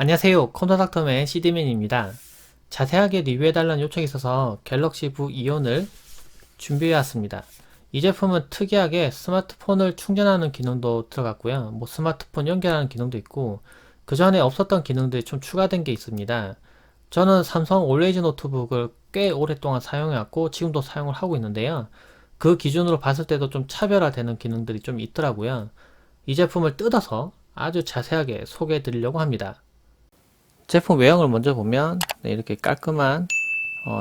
안녕하세요. 컴퓨터닥터맨 CD맨입니다. 자세하게 리뷰해달라는 요청이 있어서 갤럭시 북 이온을 준비해왔습니다. 이 제품은 특이하게 스마트폰을 충전하는 기능도 들어갔고요. 스마트폰 연결하는 기능도 있고 그 전에 없었던 기능들이 좀 추가된 게 있습니다. 저는 삼성 올레이즈 노트북을 꽤 오랫동안 사용해왔고 지금도 사용을 하고 있는데요. 그 기준으로 봤을 때도 좀 차별화되는 기능들이 좀 있더라고요. 이 제품을 뜯어서 아주 자세하게 소개해 드리려고 합니다. 제품 외형을 먼저 보면 이렇게 깔끔한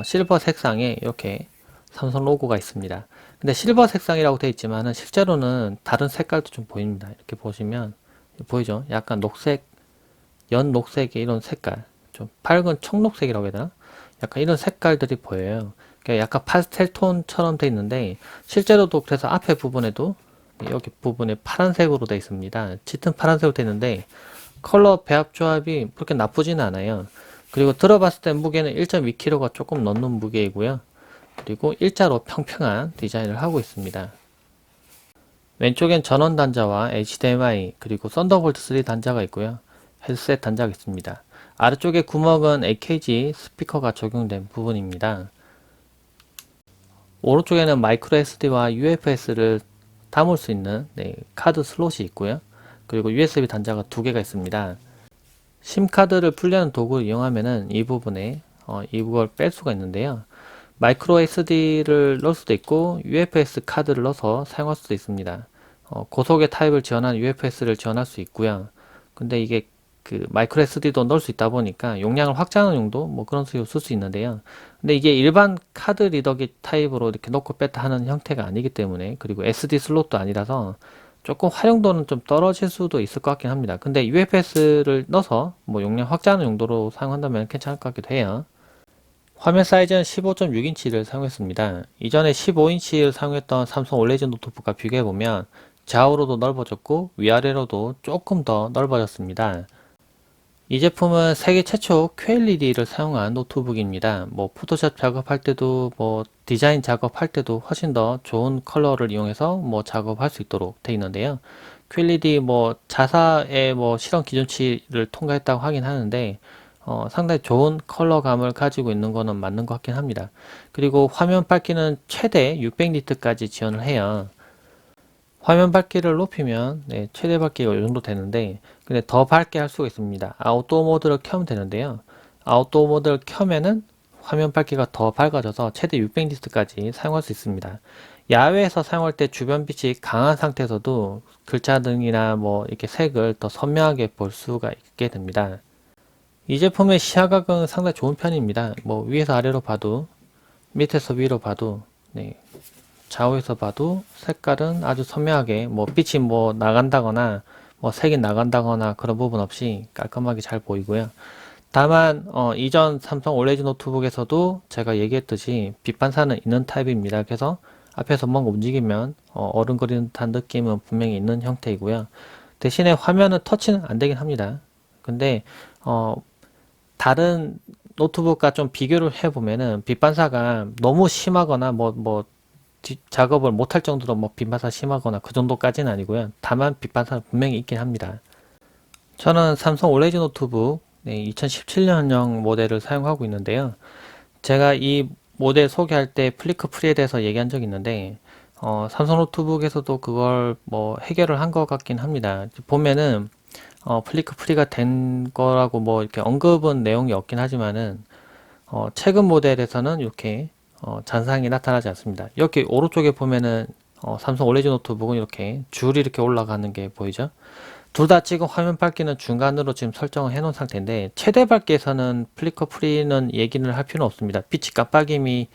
실버 색상에 이렇게 삼성 로고가 있습니다. 근데 실버 색상이라고 되어 있지만은 실제로는 다른 색깔도 좀 보입니다. 이렇게 보시면 보이죠? 약간 녹색, 연 녹색의 이런 색깔, 좀 밝은 청록색이라고 해야 되나? 약간 이런 색깔들이 보여요. 그러니까 약간 파스텔 톤처럼 되어 있는데 실제로도 그래서 앞에 부분에도 여기 부분에 파란색으로 되어 있습니다. 짙은 파란색으로 되어 있는데 컬러 배합 조합이 그렇게 나쁘지는 않아요. 그리고 들어봤을 때 무게는 1.2kg가 조금 넘는 무게이고요. 그리고 일자로 평평한 디자인을 하고 있습니다. 왼쪽엔 전원 단자와 HDMI 그리고 썬더볼트 3 단자가 있고요. 헤드셋 단자가 있습니다. 아래쪽에 구멍은 AKG 스피커가 적용된 부분입니다. 오른쪽에는 마이크로 SD와 UFS를 담을 수 있는 카드 슬롯이 있고요. 그리고 USB 단자가 두 개가 있습니다. 심카드를 분리하는 도구를 이용하면은 이 부분에 이걸 뺄 수가 있는데요. 마이크로 SD를 넣을 수도 있고 UFS 카드를 넣어서 사용할 수도 있습니다. 고속의 타입을 지원하는 UFS를 지원할 수 있고요. 근데 이게 그 마이크로 SD도 넣을 수 있다 보니까 용량을 확장하는 용도 그런 식으로 쓸 수 있는데요. 근데 이게 일반 카드 리더기 타입으로 이렇게 넣고 뺐다 하는 형태가 아니기 때문에, 그리고 SD 슬롯도 아니라서 조금 활용도는 좀 떨어질 수도 있을 것 같긴 합니다. 근데 UFS를 넣어서 용량 확장하는 용도로 사용한다면 괜찮을 것 같기도 해요. 화면 사이즈는 15.6인치를 사용했습니다. 이전에 15인치를 사용했던 삼성 올레이즈 노트북과 비교해보면 좌우로도 넓어졌고 위아래로도 조금 더 넓어졌습니다. 이 제품은 세계 최초 QLED를 사용한 노트북입니다. 포토샵 작업할 때도 디자인 작업할 때도 훨씬 더 좋은 컬러를 이용해서 작업할 수 있도록 되어 있는데요. QLED 자사의 실험 기준치를 통과했다고 하긴 하는데 상당히 좋은 컬러감을 가지고 있는 거는 맞는 것 같긴 합니다. 그리고 화면 밝기는 최대 600니트까지 지원을 해요. 화면 밝기를 높이면 최대 밝기가 이 정도 되는데, 근데 더 밝게 할 수가 있습니다. 아웃도어 모드를 켜면 되는데요. 아웃도어 모드를 켜면은 화면 밝기가 더 밝아져서 최대 600니트까지 사용할 수 있습니다. 야외에서 사용할 때 주변 빛이 강한 상태에서도 글자 등이나 이렇게 색을 더 선명하게 볼 수가 있게 됩니다. 이 제품의 시야각은 상당히 좋은 편입니다. 위에서 아래로 봐도, 밑에서 위로 봐도, 좌우에서 봐도 색깔은 아주 선명하게 빛이 나간다거나 색이 나간다거나 그런 부분 없이 깔끔하게 잘 보이고요. 다만 이전 삼성 올레이즈 노트북에서도 제가 얘기했듯이 빛 반사는 있는 타입입니다. 그래서 앞에서 뭔가 움직이면 어른거리는 듯한 느낌은 분명히 있는 형태이고요. 대신에 화면은 터치는 안 되긴 합니다. 근데 다른 노트북과 좀 비교를 해보면은 빛 반사가 너무 심하거나 작업을 못할 정도로 빛반사 심하거나 그 정도까지는 아니고요. 다만 빛반사는 분명히 있긴 합니다. 저는 삼성 올레이즈 노트북 2017년형 모델을 사용하고 있는데요. 제가 이 모델 소개할 때 플리크 프리에 대해서 얘기한 적이 있는데 삼성 노트북에서도 그걸 해결을 한 것 같긴 합니다. 보면은 플리크 프리가 된 거라고 이렇게 언급은 내용이 없긴 하지만은 최근 모델에서는 이렇게 잔상이 나타나지 않습니다. 여기 오른쪽에 보면은 삼성 올레이즈 노트북은 이렇게 줄이 이렇게 올라가는 게 보이죠? 둘 다 지금 화면 밝기는 중간으로 지금 설정을 해 놓은 상태인데, 최대 밝기에서는 플리커 프리는 얘기를 할 필요는 없습니다. 빛이 깜빡임이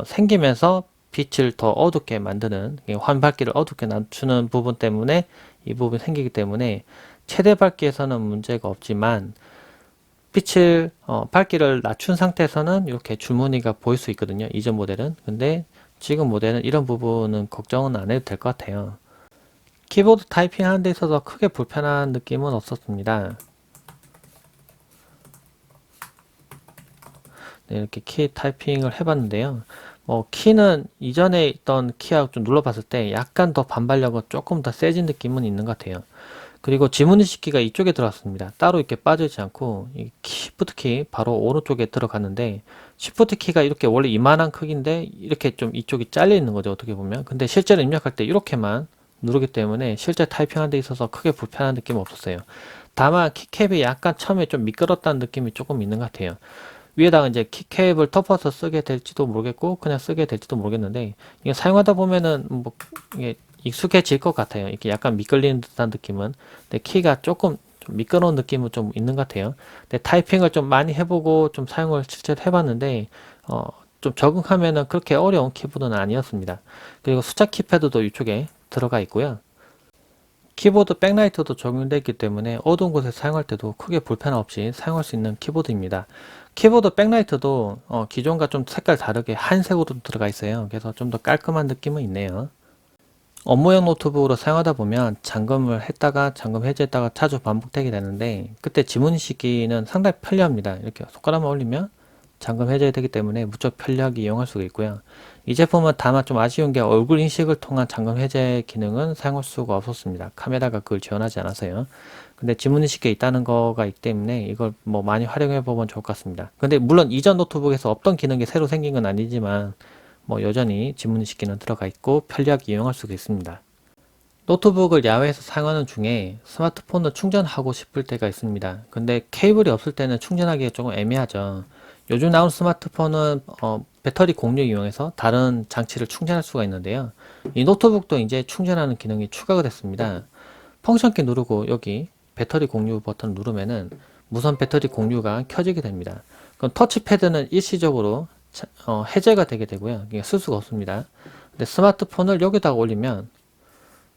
생기면서 빛을 더 어둡게 만드는, 화면 밝기를 어둡게 낮추는 부분 때문에 이 부분이 생기기 때문에 최대 밝기에서는 문제가 없지만, 빛을 밝기를 낮춘 상태에서는 이렇게 줄무늬가 보일 수 있거든요. 이전 모델은. 근데 지금 모델은 이런 부분은 걱정은 안 해도 될 것 같아요. 키보드 타이핑 하는 데 있어서 크게 불편한 느낌은 없었습니다. 네, 이렇게 키 타이핑을 해봤는데요. 키는 이전에 있던 키하고 좀 눌러봤을 때 약간 더 반발력은 조금 더 세진 느낌은 있는 것 같아요. 그리고 지문인식키가 이쪽에 들어갔습니다. 따로 이렇게 빠지지 않고 이 시프트 키 바로 오른쪽에 들어갔는데, 시프트 키가 이렇게 원래 이만한 크기인데 이렇게 좀 이쪽이 잘려 있는 거죠, 어떻게 보면. 근데 실제로 입력할 때 이렇게만 누르기 때문에 실제 타이핑하는 데 있어서 크게 불편한 느낌은 없었어요. 다만 키캡이 약간 처음에 좀 미끄럽다는 느낌이 조금 있는 것 같아요. 위에다가 이제 키캡을 덮어서 쓰게 될지도 모르겠고 그냥 쓰게 될지도 모르겠는데, 이게 사용하다 보면은 뭐 이게 익숙해질 것 같아요. 이렇게 약간 미끌리는 듯한 느낌은. 근데 키가 조금 좀 미끄러운 느낌은 좀 있는 것 같아요. 근데 타이핑을 좀 많이 해보고 좀 사용을 실제로 해봤는데 좀 적응하면은 그렇게 어려운 키보드는 아니었습니다. 그리고 숫자 키패드도 이쪽에 들어가 있고요. 키보드 백라이트도 적용되어 있기 때문에 어두운 곳에 사용할 때도 크게 불편 없이 사용할 수 있는 키보드입니다. 키보드 백라이트도 기존과 좀 색깔 다르게 한색으로 들어가 있어요. 그래서 좀 더 깔끔한 느낌은 있네요. 업무용 노트북으로 사용하다 보면 잠금을 했다가 잠금 해제했다가 자주 반복되게 되는데, 그때 지문인식기는 상당히 편리합니다. 이렇게 손가락만 올리면 잠금 해제되기 때문에 무척 편리하게 이용할 수가 있고요. 이 제품은 다만 좀 아쉬운 게 얼굴 인식을 통한 잠금 해제 기능은 사용할 수가 없었습니다. 카메라가 그걸 지원하지 않아서요. 근데 지문인식기에 있다는 거가 있기 때문에 이걸 뭐 많이 활용해 보면 좋을 것 같습니다. 근데 물론 이전 노트북에서 없던 기능이 새로 생긴 건 아니지만 뭐 여전히 지문인식기는 들어가 있고 편리하게 이용할 수가 있습니다. 노트북을 야외에서 사용하는 중에 스마트폰을 충전하고 싶을 때가 있습니다. 근데 케이블이 없을 때는 충전하기가 조금 애매하죠. 요즘 나온 스마트폰은 배터리 공유 이용해서 다른 장치를 충전할 수가 있는데요. 이 노트북도 이제 충전하는 기능이 추가가 됐습니다. 펑션키 누르고 여기 배터리 공유 버튼 누르면은 무선 배터리 공유가 켜지게 됩니다. 그럼 터치패드는 일시적으로 해제가 되게 되고요. 이게 쓸 수가 없습니다. 근데 스마트폰을 여기다가 올리면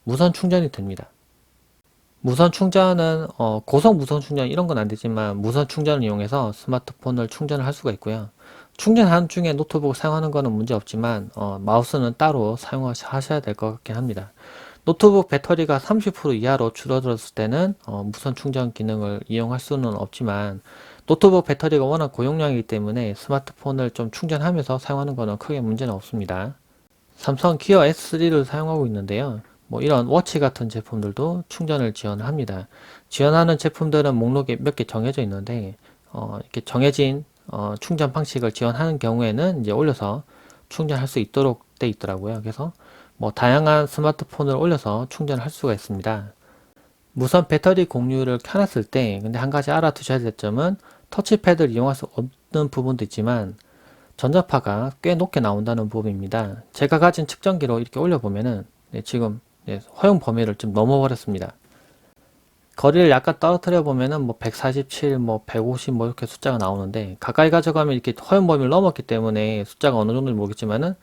무선 충전이 됩니다. 무선 충전은 고속 무선 충전 이런 건 안 되지만 무선 충전을 이용해서 스마트폰을 충전을 할 수가 있고요. 충전하는 중에 노트북을 사용하는 거는 문제 없지만 마우스는 따로 사용하셔야 될 것 같긴 합니다. 노트북 배터리가 30% 이하로 줄어들었을 때는 무선 충전 기능을 이용할 수는 없지만, 노트북 배터리가 워낙 고용량이기 때문에 스마트폰을 좀 충전하면서 사용하는 것은 크게 문제는 없습니다. 삼성 기어 S3를 사용하고 있는데요. 뭐 이런 워치 같은 제품들도 충전을 지원합니다. 지원하는 제품들은 목록에 몇 개 정해져 있는데 이렇게 정해진 충전 방식을 지원하는 경우에는 이제 올려서 충전할 수 있도록 돼 있더라고요. 그래서 뭐 다양한 스마트폰을 올려서 충전할 수가 있습니다. 무선 배터리 공유를 켜놨을 때 근데 한 가지 알아두셔야 될 점은, 터치패드를 이용할 수 없는 부분도 있지만 전자파가 꽤 높게 나온다는 부분입니다. 제가 가진 측정기로 이렇게 올려보면은 지금 허용 범위를 좀 넘어버렸습니다. 거리를 약간 떨어뜨려 보면은 뭐 147, 뭐 150 뭐 이렇게 숫자가 나오는데, 가까이 가져가면 이렇게 허용 범위를 넘었기 때문에 숫자가 어느 정도인지 모르겠지만은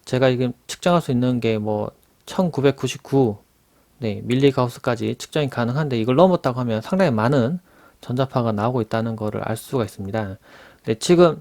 제가 지금 측정할 수 있는 게 뭐 1999 밀리가우스까지 측정이 가능한데, 이걸 넘었다고 하면 상당히 많은 전자파가 나오고 있다는 것을 알 수가 있습니다. 근데 지금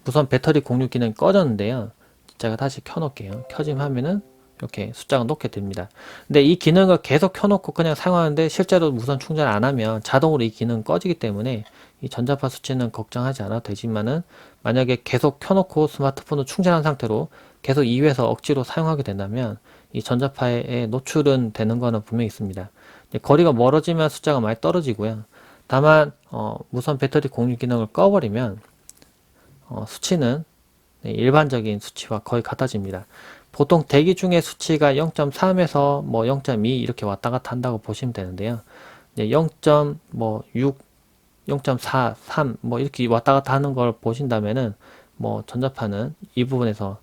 무선 배터리 공유 기능이 꺼졌는데요. 제가 다시 켜놓을게요. 켜짐 하면은 이렇게 숫자가 높게 됩니다. 근데 이 기능을 계속 켜놓고 그냥 사용하는데 실제로 무선 충전 안 하면 자동으로 이 기능 꺼지기 때문에 이 전자파 수치는 걱정하지 않아도 되지만은, 만약에 계속 켜놓고 스마트폰을 충전한 상태로 계속 이외에서 억지로 사용하게 된다면 이 전자파에 노출은 되는 거는 분명히 있습니다. 거리가 멀어지면 숫자가 많이 떨어지고요. 다만 무선 배터리 공유 기능을 꺼버리면 수치는 일반적인 수치와 거의 같아집니다. 보통 대기 중에 수치가 0.3에서 뭐 0.2 이렇게 왔다 갔다 한다고 보시면 되는데요. 0.6, 0.4, 3 뭐 이렇게 왔다 갔다 하는 걸 보신다면은 뭐 전자파는 이 부분에서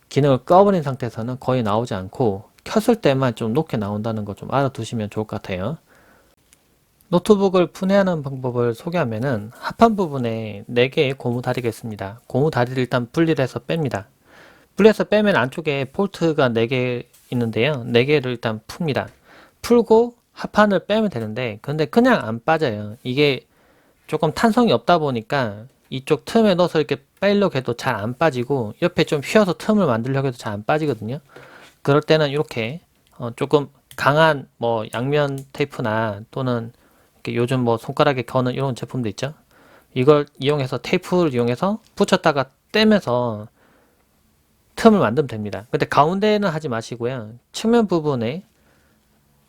기능을 꺼버린 상태에서는 거의 나오지 않고 켰을 때만 좀 높게 나온다는 거 좀 알아두시면 좋을 것 같아요. 노트북을 분해하는 방법을 소개하면은, 하판 부분에 4개의 고무 다리가 있습니다. 고무 다리를 일단 분리를 해서 뺍니다. 분리해서 빼면 안쪽에 볼트가 4개 있는데요. 4개를 일단 풉니다. 풀고 하판을 빼면 되는데, 근데 그냥 안 빠져요. 이게 조금 탄성이 없다 보니까 이쪽 틈에 넣어서 이렇게 빼려고 해도 잘 안 빠지고, 옆에 좀 휘어서 틈을 만들려고 해도 잘 안 빠지거든요. 그럴 때는 이렇게 조금 강한 뭐 양면 테이프나 또는 이렇게 요즘 뭐 손가락에 거는 이런 제품도 있죠. 이걸 이용해서 테이프를 이용해서 붙였다가 떼면서 틈을 만들면 됩니다. 근데 가운데는 하지 마시고요. 측면 부분에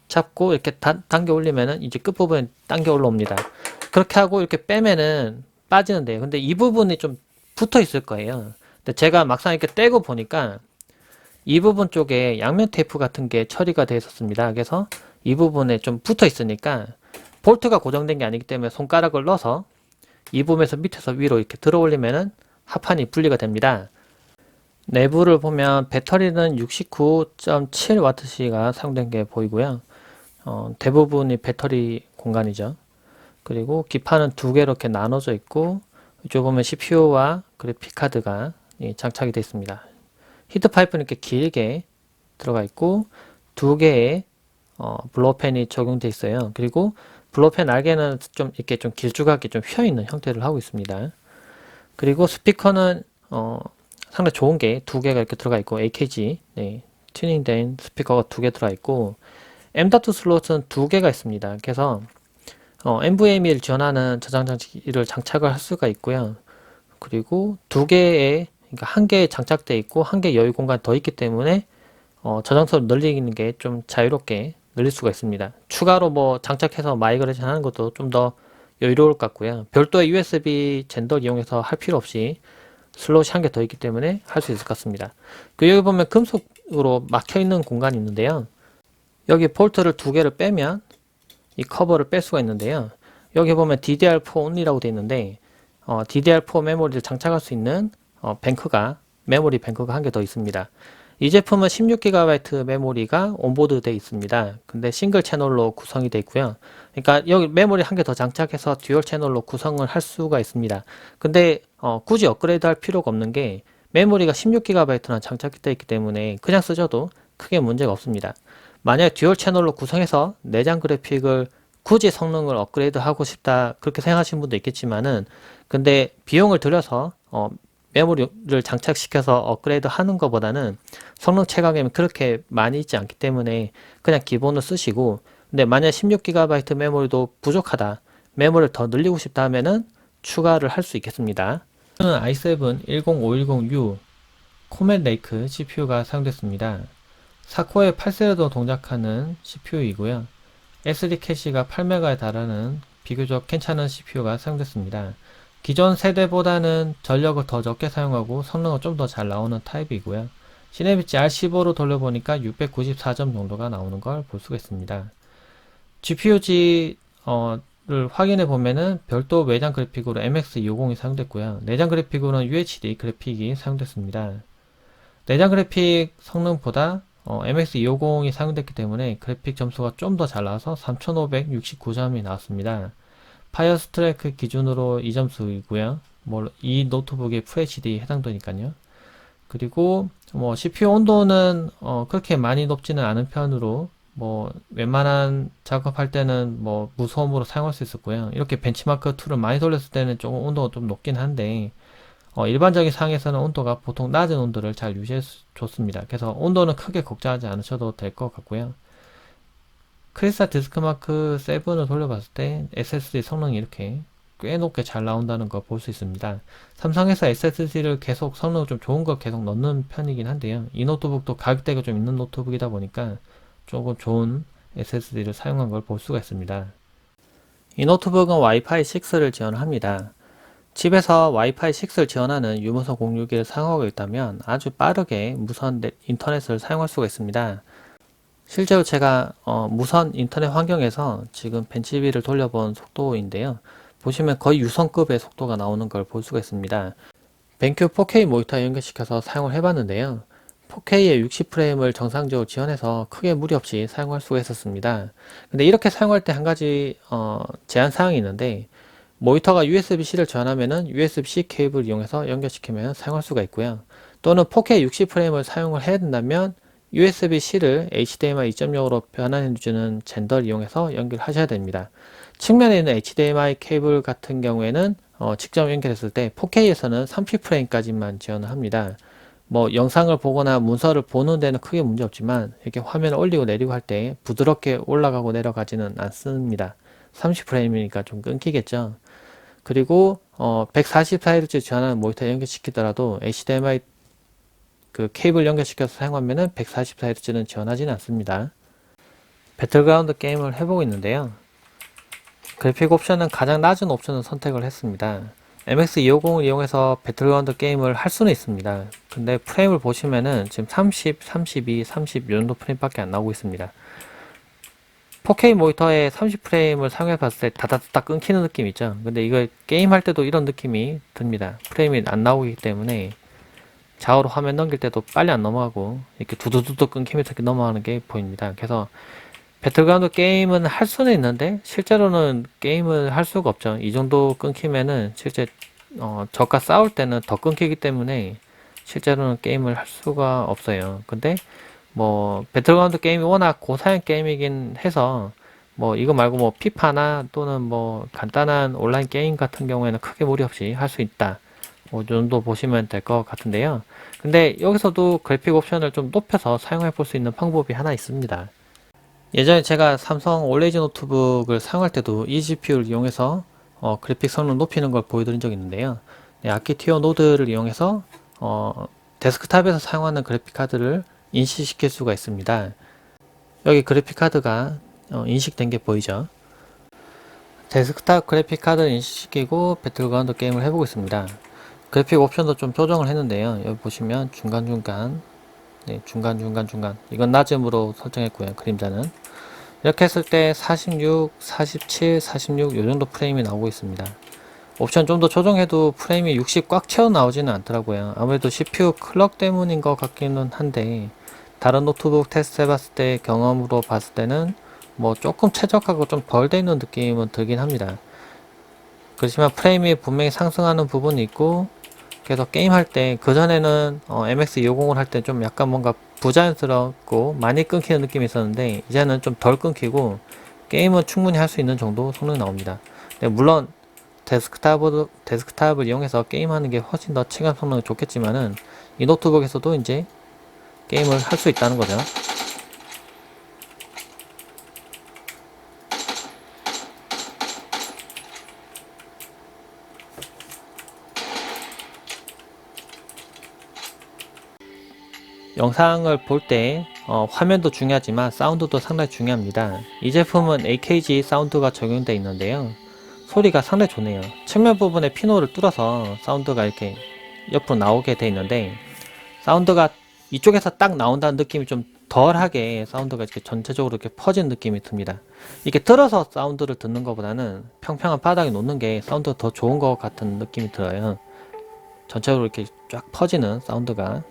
잡고 이렇게 당겨 올리면은 이제 끝부분에 당겨 올라옵니다. 그렇게 하고 이렇게 빼면은 빠지는데요. 근데 이 부분이 좀 붙어 있을 거예요. 근데 제가 막상 이렇게 떼고 보니까 이 부분 쪽에 양면 테이프 같은 게 처리가 되어 있었습니다. 그래서 이 부분에 좀 붙어 있으니까 볼트가 고정된 게 아니기 때문에 손가락을 넣어서 이 부분에서 밑에서 위로 이렇게 들어 올리면은 합판이 분리가 됩니다. 내부를 보면 배터리는 69.7W가 사용된 게 보이고요. 대부분이 배터리 공간이죠. 그리고 기판은 두 개로 이렇게 나눠져 있고 이쪽 보면 CPU와 그래픽카드가 장착이 되어 있습니다. 히트 파이프는 이렇게 길게 들어가 있고 두 개의 블로펜이 적용되어 있어요. 그리고 블로펜 날개는 좀 이렇게 좀 길쭉하게 좀 휘어 있는 형태를 하고 있습니다. 그리고 스피커는 상당히 좋은 게 두 개가 이렇게 들어가 있고 AKG 튜닝된 스피커가 두 개 들어가 있고 M.2 슬롯은 두 개가 있습니다. 그래서 NVMe를 지원하는 저장 장치를 장착을 할 수가 있고요. 그리고 두 개의 그러니까 한 개에 장착되어 있고 한 개 여유 공간이 더 있기 때문에 저장소를 늘리는 게 좀 자유롭게 늘릴 수가 있습니다. 추가로 뭐 장착해서 마이그레이션 하는 것도 좀 더 여유로울 것 같고요. 별도의 USB 젠더 이용해서 할 필요 없이 슬롯이 한 개 더 있기 때문에 할 수 있을 것 같습니다. 그 여기 보면 금속으로 막혀 있는 공간이 있는데요. 여기 볼트를 두 개를 빼면 이 커버를 뺄 수가 있는데요. 여기 보면 DDR4 only라고 되어 있는데 DDR4 메모리를 장착할 수 있는 메모리 뱅크가 한 개 더 있습니다. 이 제품은 16GB 메모리가 온보드 되어 있습니다. 근데 싱글 채널로 구성이 되어 있고요. 그러니까 여기 메모리 한 개 더 장착해서 듀얼 채널로 구성을 할 수가 있습니다. 근데 굳이 업그레이드 할 필요가 없는 게 메모리가 16GB나 장착이 되어 있기 때문에 그냥 쓰셔도 크게 문제가 없습니다. 만약 듀얼 채널로 구성해서 내장 그래픽을 굳이 성능을 업그레이드 하고 싶다 그렇게 생각하시는 분도 있겠지만은 근데 비용을 들여서 메모리를 장착시켜서 업그레이드 하는 것보다는 성능 체감이 그렇게 많이 있지 않기 때문에 그냥 기본을 쓰시고 근데 만약 16GB 메모리도 부족하다 메모리를 더 늘리고 싶다 하면은 추가를 할 수 있겠습니다. 저는 i7 10510U 코멧 레이크 CPU가 사용됐습니다. 4코어의 8세대도 동작하는 CPU이고요. SD 캐시가 8메가에 달하는 비교적 괜찮은 CPU가 사용됐습니다. 기존 세대보다는 전력을 더 적게 사용하고 성능은 좀 더 잘 나오는 타입이고요. 시네비치 R15로 돌려보니까 694점 정도가 나오는 걸 볼 수가 있습니다. GPUG를 확인해 보면은 별도 외장 그래픽으로 MX250이 사용됐고요. 내장 그래픽으로는 UHD 그래픽이 사용됐습니다. 내장 그래픽 성능보다 MX250이 사용됐기 때문에 그래픽 점수가 좀 더 잘 나와서 3569점이 나왔습니다. 파이어스트라이크 기준으로 이 점수이고요. 이 노트북이 FHD 해당되니까요. 그리고 CPU 온도는 그렇게 많이 높지는 않은 편으로 웬만한 작업할 때는 무소음으로 사용할 수 있었고요. 이렇게 벤치마크 툴을 많이 돌렸을 때는 조금 온도가 좀 높긴 한데 일반적인 상황에서는 온도가 보통 낮은 온도를 잘 유지해 줬습니다. 그래서 온도는 크게 걱정하지 않으셔도 될 것 같고요. 크리스탈 디스크마크 7을 돌려봤을 때 SSD 성능이 이렇게 꽤 높게 잘 나온다는 걸 볼 수 있습니다. 삼성에서 SSD를 계속 성능 좀 좋은 걸 계속 넣는 편이긴 한데요. 이 노트북도 가격대가 좀 있는 노트북이다 보니까 조금 좋은 SSD를 사용한 걸 볼 수가 있습니다. 이 노트북은 와이파이 6를 지원합니다. 집에서 와이파이 6를 지원하는 유무선 공유기를 사용하고 있다면 아주 빠르게 무선 인터넷을 사용할 수가 있습니다. 실제로 제가 무선 인터넷 환경에서 지금 벤치비를 돌려본 속도인데요. 보시면 거의 유선급의 속도가 나오는 걸 볼 수가 있습니다. 벤큐 4K 모니터에 연결시켜서 사용을 해봤는데요. 4K의 60프레임을 정상적으로 지원해서 크게 무리 없이 사용할 수가 있었습니다. 근데 이렇게 사용할 때 한 가지 제한 사항이 있는데 모니터가 USB-C를 지원하면은 USB-C 케이블을 이용해서 연결시키면 사용할 수가 있고요. 또는 4K 60프레임을 사용을 해야 된다면 USB-C를 HDMI 2.0으로 변환해주는 젠더를 이용해서 연결하셔야 됩니다. 측면에 있는 HDMI 케이블 같은 경우에는 직접 연결했을 때 4K에서는 30프레임까지만 지원을 합니다. 영상을 보거나 문서를 보는 데는 크게 문제 없지만 이렇게 화면을 올리고 내리고 할 때 부드럽게 올라가고 내려가지는 않습니다. 30프레임이니까 좀 끊기겠죠. 그리고 144Hz 지원하는 모니터 연결시키더라도 HDMI 그 케이블 연결시켜서 사용하면은 144Hz는 지원하지는 않습니다. 배틀그라운드 게임을 해보고 있는데요. 그래픽 옵션은 가장 낮은 옵션을 선택을 했습니다. MX250을 이용해서 배틀그라운드 게임을 할 수는 있습니다. 근데 프레임을 보시면은 지금 30, 32, 30 이 정도 프레임밖에 안 나오고 있습니다. 4K 모니터에 30프레임을 사용해 봤을 때 다다다다 끊기는 느낌 있죠. 근데 이거 게임 할 때도 이런 느낌이 듭니다. 프레임이 안 나오기 때문에 좌우로 화면 넘길 때도 빨리 안 넘어가고 이렇게 두두두두 끊기면서 이렇게 넘어가는 게 보입니다. 그래서 배틀그라운드 게임은 할 수는 있는데 실제로는 게임을 할 수가 없죠. 이 정도 끊기면은 실제 적과 싸울 때는 더 끊기기 때문에 실제로는 게임을 할 수가 없어요. 근데 뭐 배틀그라운드 게임이 워낙 고사양 게임이긴 해서 뭐 이거 말고 뭐 피파나 또는 뭐 간단한 온라인 게임 같은 경우에는 크게 무리 없이 할 수 있다. 뭐 정도 보시면 될 것 같은데요. 근데 여기서도 그래픽 옵션을 좀 높여서 사용해 볼 수 있는 방법이 하나 있습니다. 예전에 제가 삼성 올레이즈 노트북을 사용할 때도 이 GPU를 이용해서 그래픽 성능 높이는 걸 보여드린 적이 있는데요. 네, 아키티어 노드를 이용해서 데스크탑에서 사용하는 그래픽 카드를 인식시킬 수가 있습니다. 여기 그래픽 카드가 인식된 게 보이죠? 데스크탑 그래픽 카드를 인식시키고 배틀그라운드 게임을 해보고 있습니다. 그래픽 옵션도 좀 조정을 했는데요. 여기 보시면 중간중간, 네, 중간 이건 낮음으로 설정했고요. 그림자는 이렇게 했을 때 46, 47, 46 요정도 프레임이 나오고 있습니다. 옵션 좀 더 조정해도 프레임이 60 꽉 채워 나오지는 않더라고요. 아무래도 CPU 클럭 때문인 것 같기는 한데 다른 노트북 테스트 해봤을 때 경험으로 봤을 때는 뭐 조금 최적화가 좀 덜 돼 있는 느낌은 들긴 합니다. 그렇지만 프레임이 분명히 상승하는 부분이 있고 그래서 게임할 때 그전에는 MX250을 할 때 좀 약간 뭔가 부자연스럽고 많이 끊기는 느낌이 있었는데 이제는 좀 덜 끊기고 게임은 충분히 할 수 있는 정도 성능이 나옵니다. 물론 데스크탑을 이용해서 게임하는 게 훨씬 더 체감 성능이 좋겠지만은 이 노트북에서도 이제 게임을 할 수 있다는 거죠. 영상을 볼 때 화면도 중요하지만 사운드도 상당히 중요합니다. 이 제품은 AKG 사운드가 적용되어 있는데요. 소리가 상당히 좋네요. 측면 부분에 피노를 뚫어서 사운드가 이렇게 옆으로 나오게 되어 있는데 사운드가 이쪽에서 딱 나온다는 느낌이 좀 덜하게 사운드가 이렇게 전체적으로 이렇게 퍼진 느낌이 듭니다. 이렇게 들어서 사운드를 듣는 것보다는 평평한 바닥에 놓는 게 사운드가 더 좋은 것 같은 느낌이 들어요. 전체적으로 이렇게 쫙 퍼지는 사운드가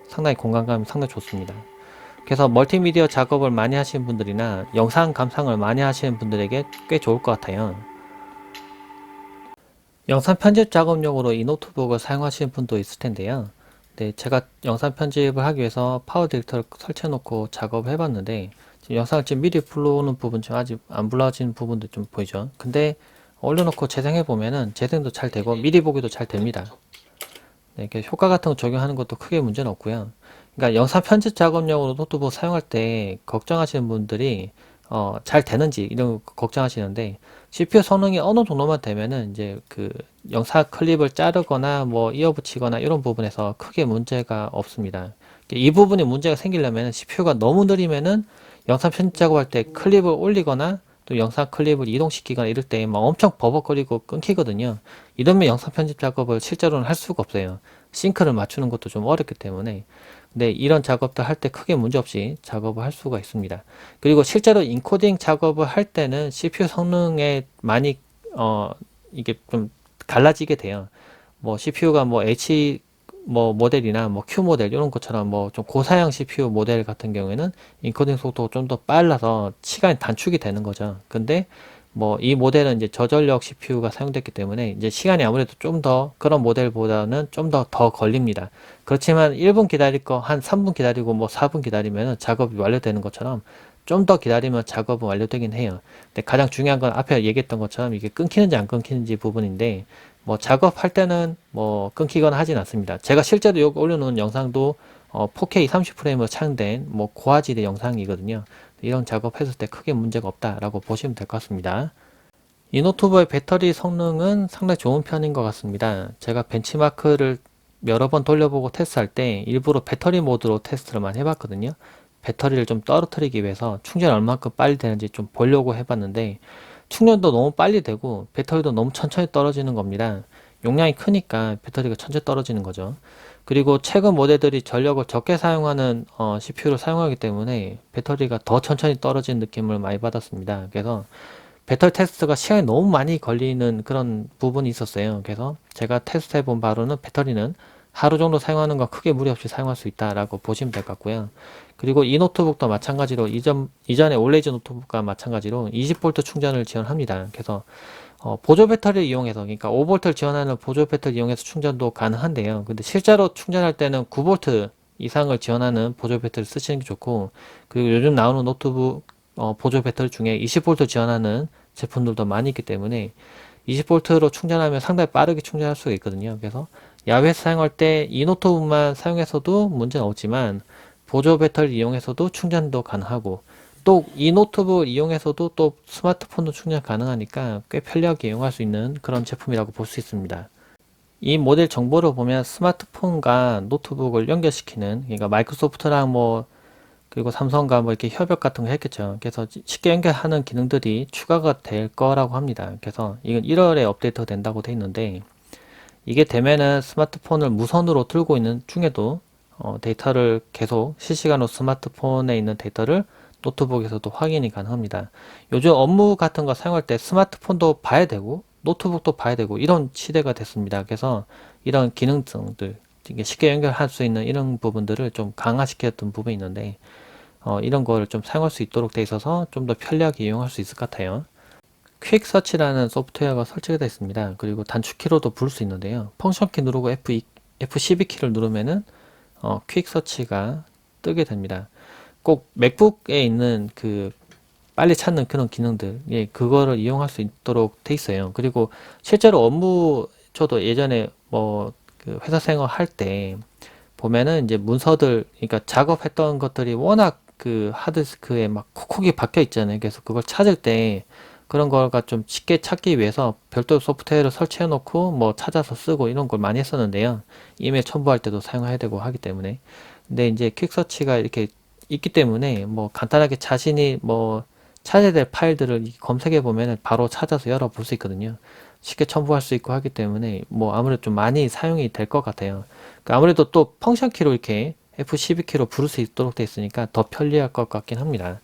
상당히 공간감이 상당히 좋습니다. 그래서 멀티미디어 작업을 많이 하시는 분들이나 영상 감상을 많이 하시는 분들에게 꽤 좋을 것 같아요. 영상 편집 작업용으로 이 노트북을 사용하시는 분도 있을 텐데요. 네, 제가 영상 편집을 하기 위해서 파워 디렉터를 설치해 놓고 작업을 해봤는데 지금 영상을 지금 미리 불러오는 부분 지금 아직 안 불러지는 부분도 좀 보이죠. 근데 올려놓고 재생해 보면은 재생도 잘 되고 미리 보기도 잘 됩니다. 네, 이렇게 효과 같은 거 적용하는 것도 크게 문제는 없고요. 그러니까 영상 편집 작업용으로 노트북 사용할 때 걱정하시는 분들이 잘 되는지 이런 거 걱정하시는데 CPU 성능이 어느 정도만 되면은 이제 그 영상 클립을 자르거나 뭐 이어 붙이거나 이런 부분에서 크게 문제가 없습니다. 이 부분에 문제가 생기려면 CPU가 너무 느리면은 영상 편집 작업할 때 클립을 올리거나 또 영상 클립을 이동시키거나 이럴 때 막 엄청 버벅거리고 끊기거든요. 이러면 영상 편집 작업을 실제로는 할 수가 없어요. 싱크를 맞추는 것도 좀 어렵기 때문에. 근데 이런 작업들 할 때 크게 문제없이 작업을 할 수가 있습니다. 그리고 실제로 인코딩 작업을 할 때는 CPU 성능에 많이 이게 좀 갈라지게 돼요. 뭐 CPU가 뭐 H 뭐 모델이나 뭐 Q 모델 이런 것처럼 뭐 좀 고사양 CPU 모델 같은 경우에는 인코딩 속도가 좀 더 빨라서 시간이 단축이 되는 거죠. 근데 뭐 이 모델은 이제 저전력 CPU가 사용됐기 때문에 이제 시간이 아무래도 좀 더 그런 모델보다는 좀 더 걸립니다. 그렇지만 1분 기다릴 거 한 3분 기다리고 뭐 4분 기다리면 작업이 완료되는 것처럼 좀 더 기다리면 작업은 완료되긴 해요. 근데 가장 중요한 건 앞에 얘기했던 것처럼 이게 끊기는지 안 끊기는지 부분인데 뭐 작업할 때는 뭐 끊기거나 하진 않습니다. 제가 실제로 여기 올려놓은 영상도 4K 30프레임으로 촬영된 뭐 고화질의 영상이거든요. 이런 작업했을 때 크게 문제가 없다라고 보시면 될 것 같습니다. 이 노트북의 배터리 성능은 상당히 좋은 편인 것 같습니다. 제가 벤치마크를 여러 번 돌려보고 테스트할 때 일부러 배터리 모드로 테스트를 많이 해봤거든요. 배터리를 좀 떨어뜨리기 위해서 충전이 얼마큼 빨리 되는지 좀 보려고 해봤는데, 충전도 너무 빨리 되고 배터리도 너무 천천히 떨어지는 겁니다. 용량이 크니까 배터리가 천천히 떨어지는 거죠. 그리고 최근 모델들이 전력을 적게 사용하는 CPU를 사용하기 때문에 배터리가 더 천천히 떨어지는 느낌을 많이 받았습니다. 그래서 배터리 테스트가 시간이 너무 많이 걸리는 그런 부분이 있었어요. 그래서 제가 테스트 해본 바로는 배터리는 하루 정도 사용하는 건 크게 무리 없이 사용할 수 있다라고 보시면 될 것 같고요. 그리고 이 노트북도 마찬가지로 이전에 올레이즈 노트북과 마찬가지로 20V 충전을 지원합니다. 그래서 보조 배터리를 이용해서, 그러니까 5V를 지원하는 보조 배터리 이용해서 충전도 가능한데요. 근데 실제로 충전할 때는 9V 이상을 지원하는 보조 배터리 쓰시는 게 좋고, 그리고 요즘 나오는 노트북 보조 배터리 중에 20V 지원하는 제품들도 많이 있기 때문에 20V로 충전하면 상당히 빠르게 충전할 수가 있거든요. 그래서 야외에서 사용할 때 이 노트북만 사용해서도 문제는 없지만 보조 배터리 이용해서도 충전도 가능하고, 또 이 노트북 이용해서도 또 스마트폰도 충전 가능하니까 꽤 편리하게 이용할 수 있는 그런 제품이라고 볼 수 있습니다. 이 모델 정보를 보면 스마트폰과 노트북을 연결시키는, 그러니까 마이크로소프트랑 그리고 삼성과 이렇게 협약 같은 거 했겠죠. 그래서 쉽게 연결하는 기능들이 추가가 될 거라고 합니다. 그래서 이건 1월에 업데이트 된다고 돼 있는데, 이게 되면은 스마트폰을 무선으로 들고 있는 중에도 데이터를 계속 실시간으로 스마트폰에 있는 데이터를 노트북에서도 확인이 가능합니다. 요즘 업무 같은 거 사용할 때 스마트폰도 봐야 되고 노트북도 봐야 되고 이런 시대가 됐습니다. 그래서 이런 기능성들, 이게 쉽게 연결할 수 있는 이런 부분들을 좀 강화시켰던 부분이 있는데, 이런 거를 좀 사용할 수 있도록 돼 있어서 좀 더 편리하게 이용할 수 있을 것 같아요. 퀵 서치라는 소프트웨어가 설치가 되어 있습니다. 그리고 단축키로도 부를 수 있는데요. 펑션키 누르고 F12키를 누르면은 퀵 서치가 뜨게 됩니다. 꼭 맥북에 있는 그 빨리 찾는 그런 기능들, 예, 그거를 이용할 수 있도록 돼 있어요. 그리고 실제로 업무, 저도 예전에 그 회사 생활 할 때 보면은 이제 문서들, 그러니까 작업했던 것들이 워낙 그 하드디스크에 막 콕콕이 박혀 있잖아요. 그래서 그걸 찾을 때 그런 거가 좀 쉽게 찾기 위해서 별도 소프트웨어를 설치해 놓고 찾아서 쓰고 이런 걸 많이 했었는데요. 이메일 첨부할 때도 사용해야 되고 하기 때문에. 근데 이제 퀵서치가 이렇게 있기 때문에 간단하게 자신이 찾아야 될 파일들을 검색해 보면 바로 찾아서 열어볼 수 있거든요. 쉽게 첨부할 수 있고 하기 때문에 아무래도 좀 많이 사용이 될 것 같아요. 그러니까 아무래도 또 펑션 키로 이렇게 F12키로 부를 수 있도록 되어 있으니까 더 편리할 것 같긴 합니다.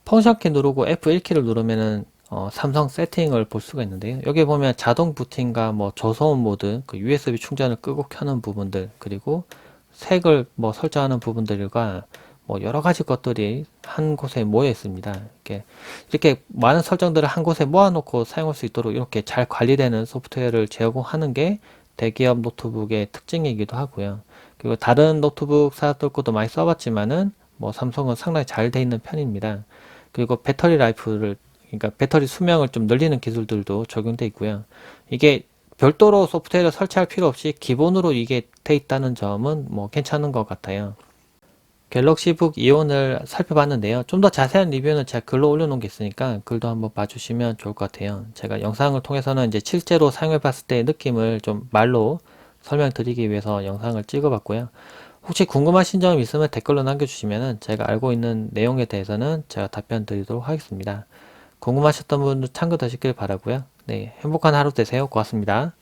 펑션 키 누르고 F1키를 누르면은 삼성 세팅을 볼 수가 있는데요. 여기 보면 자동 부팅과 저소음 모드, 그 USB 충전을 끄고 켜는 부분들, 그리고 색을 설정하는 부분들과 여러 가지 것들이 한 곳에 모여 있습니다. 이렇게 많은 설정들을 한 곳에 모아놓고 사용할 수 있도록 이렇게 잘 관리되는 소프트웨어를 제공하는 게 대기업 노트북의 특징이기도 하고요. 그리고 다른 노트북 사들 것도 많이 써봤지만은 삼성은 상당히 잘 돼 있는 편입니다. 그리고 배터리 라이프를, 그러니까 배터리 수명을 좀 늘리는 기술들도 적용돼 있고요. 이게 별도로 소프트웨어를 설치할 필요 없이 기본으로 이게 돼 있다는 점은 괜찮은 것 같아요. 갤럭시북 이온을 살펴봤는데요. 좀 더 자세한 리뷰는 제가 글로 올려놓은 게 있으니까 글도 한번 봐주시면 좋을 것 같아요. 제가 영상을 통해서는 이제 실제로 사용해봤을 때의 느낌을 좀 말로 설명드리기 위해서 영상을 찍어봤고요. 혹시 궁금하신 점 있으면 댓글로 남겨주시면 제가 알고 있는 내용에 대해서는 제가 답변 드리도록 하겠습니다. 궁금하셨던 분들 참고하시길 바라고요. 네, 행복한 하루 되세요. 고맙습니다.